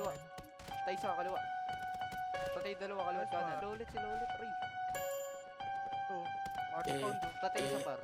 kaliwa. Patay isa kaliwa. Patay dalawa kaliwa kanan. Sila ulit, Ray. Patay isa par.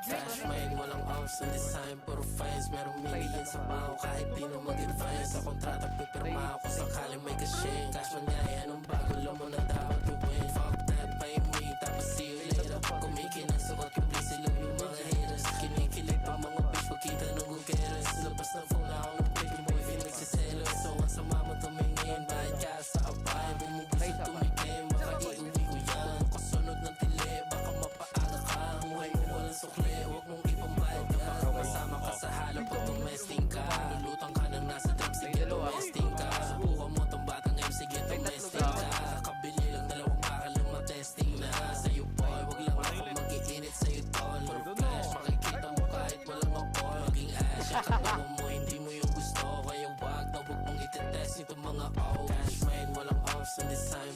Cash main, walang ops ang design, puro fines. Merong million sa baho kahit di na mag-advance. Sa kontrata pipirma ako sakaling may kasing. Cash man nga eh, anong bago lang mo na dapat gawin. Fuck that, pay me, tapos see you later. Kumikinang suot yung please, sila yung mga haters. Kinikilig pa mga bitch pagkita ng gugeras. Labas na phone ako ng baby boy, pinagsiselo. So ang sama mo tumingin, bahit ka sa abay. Bumubusog tumikim, baka iuwi ko yan. Kasunod ng tili, baka mapaaga ka. Buhay mo walang sukli, huwag mong ipambayad ka. Masama ka sa halo pag tumesting ka. Lulutang ka nang nasa trip, sige tumesting ka. Subukan mo tong batang M, sige tumesting ka. Kakabili lang dalawang bakal lang matesting na. Sa'yo boy, wag lang ako mag-iinit sa'yo tol. Puro flash, makikita mo kahit walang mapol. Maging ash, yung katawa mo, hindi mo yung gusto. Kaya wag na wag mong itetest itong mga O. Cash man, walang ops ang design.